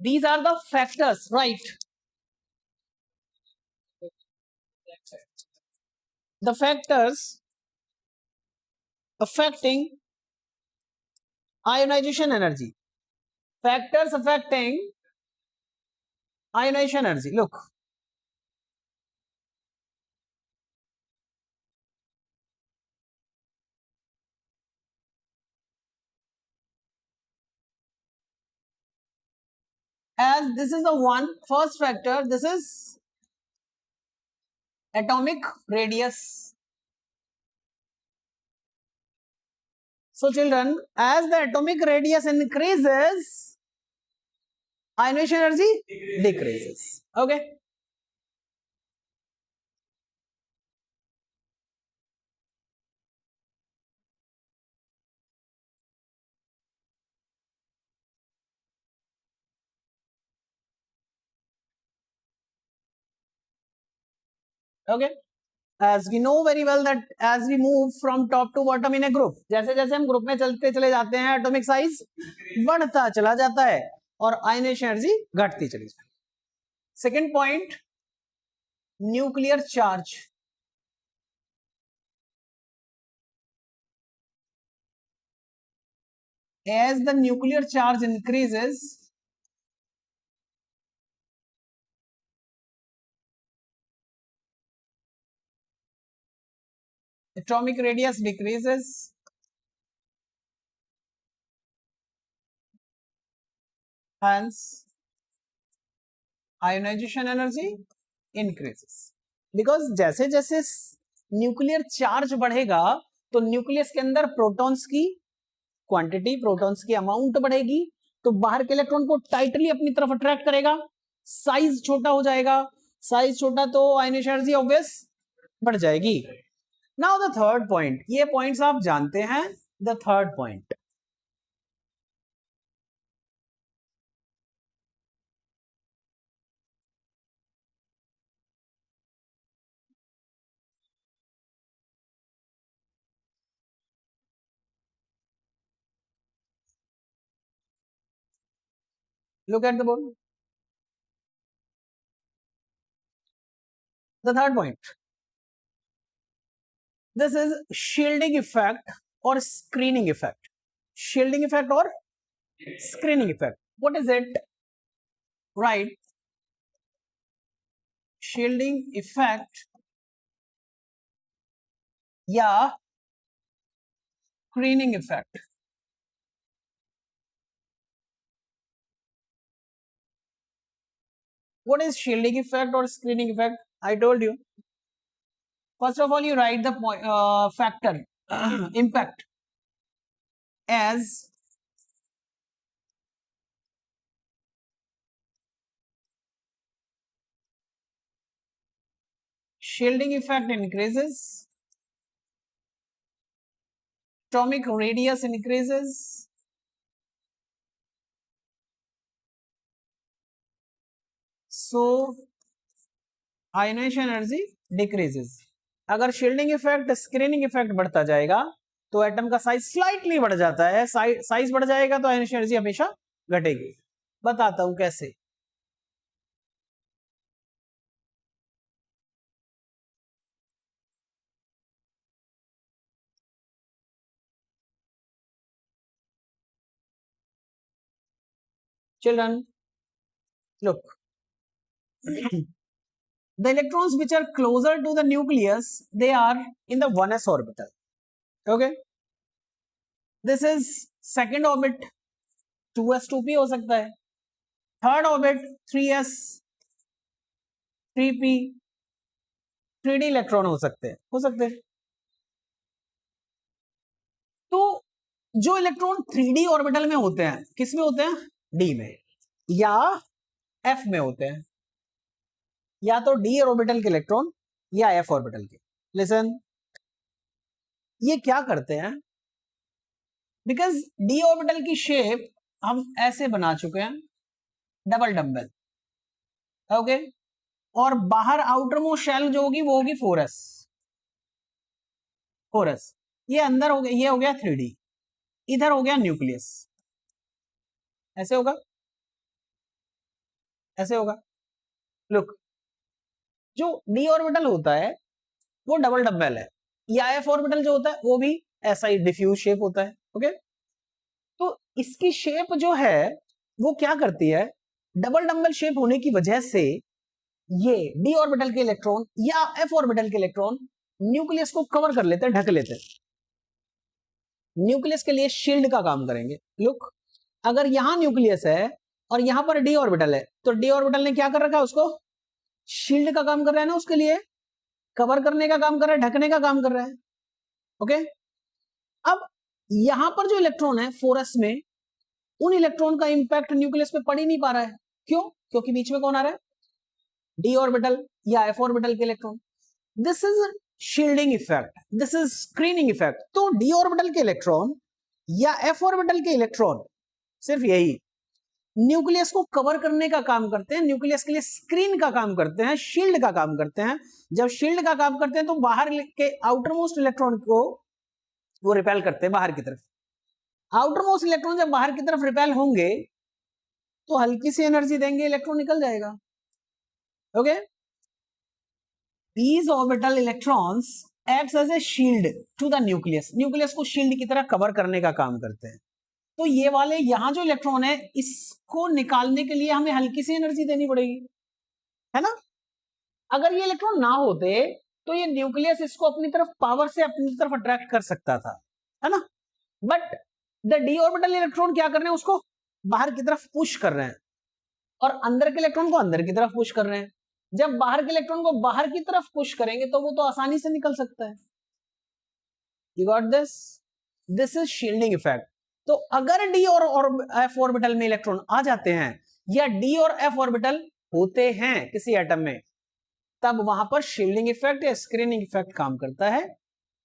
These are the factors, right? The factors affecting ionization energy. Factors affecting ionization energy. Look. As this is the first factor, this is atomic radius. So children, as the atomic radius increases, ionization energy decreases. Okay. Okay. As we know very well that as we move from top to bottom in a group, जैसे जैसे हम group में चलते चले जाते हैं atomic size बढ़ता चला जाता है और आयनाइजेशन एनर्जी घटती चली जाती है. Second point, nuclear charge. As the nuclear charge increases, atomic radius decreases, hence ionization energy increases. Because जैसे जैसे न्यूक्लियर चार्ज बढ़ेगा तो न्यूक्लियस के अंदर प्रोटॉन्स की क्वांटिटी, प्रोटॉन्स की अमाउंट बढ़ेगी, तो बाहर के इलेक्ट्रॉन को टाइटली अपनी तरफ अट्रैक्ट करेगा, साइज छोटा हो जाएगा, साइज छोटा तो आयनाइजेशन एनर्जी ऑब्वियस बढ़ जाएगी. नाउ द थर्ड पॉइंट, ये पॉइंट्स आप जानते हैं. The third point, look at the board. The third point, this is shielding effect or screening effect. Shielding effect or screening effect. What is it? Right. Shielding effect या screening effect. What is shielding effect or screening effect? I told you. First of all, you write the factor impact as shielding effect increases, atomic radius increases, so ionization energy decreases. अगर shielding effect screening effect बढ़ता जाएगा तो atom का size slightly बढ़ जाता है, size बढ़ जाएगा तो आयनाइजेशन एनर्जी हमेशा घटेगी. बताता हूं कैसे. Children, look. The electrons which are closer to the nucleus, they are in the 1s orbital. Okay. This is second orbit, 2s 2p हो सकता है. Third orbit 3s 3p 3d electron हो सकते हैं. तो जो इलेक्ट्रॉन 3d ऑर्बिटल में होते हैं, किस में होते हैं? d में या f में होते हैं, या तो d ऑर्बिटल के इलेक्ट्रॉन या f ऑर्बिटल के. लिसन, ये क्या करते हैं? बिकॉज d ऑर्बिटल की शेप हम ऐसे बना चुके हैं, डबल डम्बल. ओके. और बाहर आउटर मोस्ट शेल जो होगी वो होगी 4s. ये अंदर हो गया, ये हो गया 3d, इधर हो गया न्यूक्लियस, ऐसे होगा. ऐसे होगा। लुक, जो d ऑर्बिटल होता है वो डबल डबल है, या f ऑर्बिटल जो होता है वो भी ऐसा ही डिफ्यूज शेप होता है। ओके, तो इसकी शेप जो है वो क्या करती है, डबल डबल शेप होने की वजह से ये d ऑर्बिटल के इलेक्ट्रॉन या f ऑर्बिटल के इलेक्ट्रॉन न्यूक्लियस को कवर कर लेते हैं, ढक लेते हैं, न्यूक्लियस के लिए शील्ड का काम करेंगे। लुक, अगर यहां न्यूक्लियस है और यहां पर d ऑर्बिटल है, तो d ऑर्बिटल ने क्या कर रखा है, उसको शील्ड का काम कर रहा है ना, उसके लिए कवर करने का काम कर रहा है, ढकने का काम कर रहा है। ओके, अब यहां पर जो इलेक्ट्रॉन है 4s में, उन इलेक्ट्रॉन का इंपैक्ट न्यूक्लियस पे पड़ ही नहीं पा रहा है। क्यों? क्योंकि बीच में कौन आ रहा है, d ऑर्बिटल या f ऑर्बिटल के electron. This is shielding effect, this is screening effect. तो d ऑर्बिटल के इलेक्ट्रॉन या f ऑर्बिटल के इलेक्ट्रॉन सिर्फ यही न्यूक्लियस को कवर करने का काम करते हैं, न्यूक्लियस के लिए स्क्रीन का काम करते हैं, शील्ड का काम करते हैं। जब शील्ड का काम करते हैं तो बाहर के आउटर मोस्ट इलेक्ट्रॉन को वो रिपेल करते हैं बाहर की तरफ। आउटर मोस्ट इलेक्ट्रॉन जब बाहर की तरफ रिपेल होंगे तो हल्की सी एनर्जी देंगे, इलेक्ट्रॉन निकल जाएगा। Okay, these orbital electrons acts as a shield to the nucleus, nucleus को शील्ड की तरह कवर करने का काम करते हैं। तो ये वाले यहां जो इलेक्ट्रॉन है इसको निकालने के लिए हमें हल्की सी एनर्जी देनी पड़ेगी, है ना। अगर ये इलेक्ट्रॉन ना होते तो ये न्यूक्लियस इसको अपनी तरफ पावर से अपनी तरफ अट्रैक्ट कर सकता था, है ना। But the d orbital electron क्या कर रहे हैं, उसको बाहर की तरफ पुश कर रहे हैं और अंदर के इलेक्ट्रॉन को अंदर की तरफ पुश कर रहे हैं। जब बाहर के इलेक्ट्रॉन को बाहर की तरफ पुश करेंगे तो वो तो आसानी से निकल सकता है। You got this, this is shielding effect. तो अगर d और f ऑर्बिटल में इलेक्ट्रॉन आ जाते हैं या d और f ऑर्बिटल होते हैं किसी एटम में, तब वहां पर शील्डिंग इफेक्ट या स्क्रीनिंग इफेक्ट काम करता है,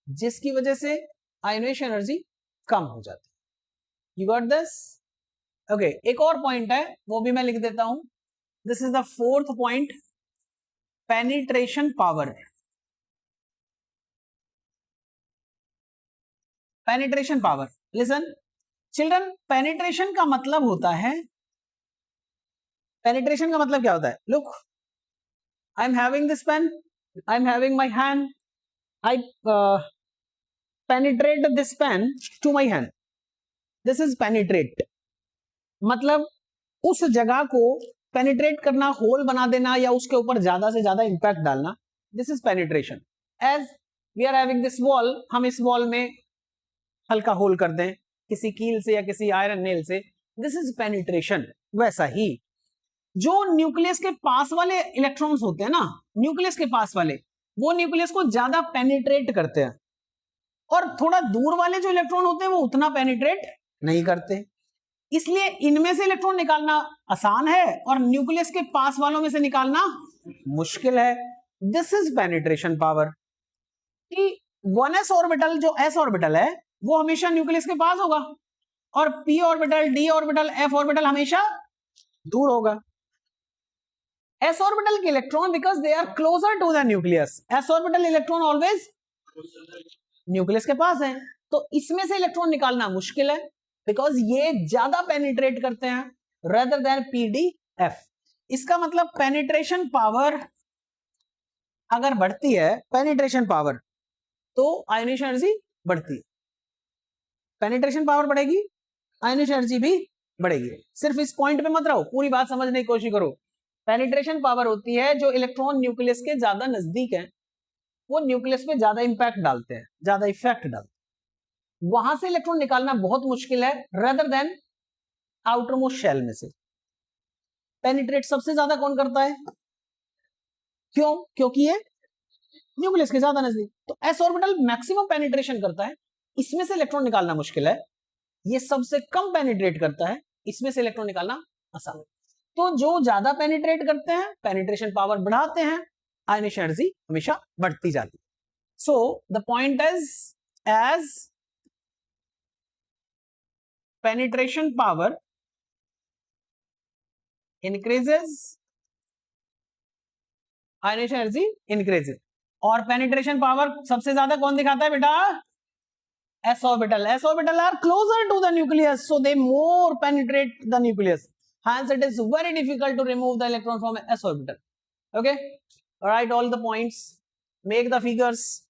जिसकी वजह से आयोनाइजेशन एनर्जी कम हो जाती है। You got this? ओके, एक और पॉइंट है वो भी मैं लिख देता हूं। This is the fourth point, penetration power. Penetration power, listen children, penetration का मतलब होता है, पेनिट्रेशन का मतलब क्या होता है, look, I am having this pen, I am having my hand, I penetrate this pen to my hand, this is penetrate. मतलब उस जगह को पेनिट्रेट करना, होल बना देना या उसके ऊपर ज्यादा से ज्यादा इंपैक्ट डालना, this is penetration. As we are having this wall, हम इस वॉल में हल्का होल कर दें किसी कील से या किसी आयरन नेल से, दिस इज पेनिट्रेशन। वैसा ही जो न्यूक्लियस के पास वाले इलेक्ट्रॉन्स होते हैं ना, न्यूक्लियस के पास वाले, वो न्यूक्लियस को ज्यादा पेनिट्रेट करते हैं और थोड़ा दूर वाले जो इलेक्ट्रॉन होते हैं वो उतना पेनिट्रेट नहीं करते। इसलिए इनमें से इलेक्ट्रॉन निकालना आसान है और न्यूक्लियस के पास वालों में से निकालना मुश्किल है। This is penetration power. कि 1s ऑर्बिटल जो s ऑर्बिटल है वो हमेशा न्यूक्लियस के पास होगा और p orbital, d orbital, f orbital हमेशा दूर होगा। s ऑर्बिटल के electron, because they are closer to the nucleus, s orbital electron always nucleus के पास है, तो इसमें से इलेक्ट्रॉन निकालना मुश्किल है बिकॉज ये ज्यादा पेनिट्रेट करते हैं रेदर देन pdf। इसका मतलब पेनिट्रेशन पावर अगर बढ़ती है, पेनिट्रेशन पावर, तो आयोनाइजेशन एनर्जी बढ़ती है। पेनिट्रेशन पावर बढ़ेगी, आयोनाइजेशन एनर्जी भी बढ़ेगी। सिर्फ इस पॉइंट पे मत रहो, पूरी बात समझने की कोशिश करो। पेनिट्रेशन पावर होती है जो इलेक्ट्रॉन न्यूक्लियस के ज्यादा नजदीक है, वो न्यूक्लियस पे ज्यादा इंपैक्ट डालते हैं, ज्यादा इफेक्ट डालते हैं, वहां से इलेक्ट्रॉन निकालना बहुत मुश्किल है rather than outer most shell में से। पेनिट्रेट सबसे ज्यादा कौन करता है, क्यों? क्योंकि ये न्यूक्लियस के ज्यादा नजदीक। तो s ऑर्बिटल मैक्सिमम पेनिट्रेशन करता है, इसमें से इलेक्ट्रॉन निकालना मुश्किल है। ये सबसे कम पेनिट्रेट करता है, इसमें से इलेक्ट्रॉन निकालना आसान है। तो जो ज्यादा पेनिट्रेट करते हैं, पेनिट्रेशन पावर बढ़ाते हैं, आयोनाइजेशन एनर्जी हमेशा बढ़ती जाती है। So the point is, as penetration power increases, ionisation energy increases। और पेनिट्रेशन पावर सबसे ज्यादा कौन दिखाता है बेटा, s orbital. s orbital are closer to the nucleus, so they more penetrate the nucleus, hence it is very difficult to remove the electron from s orbital. Okay, write all the points, make the figures.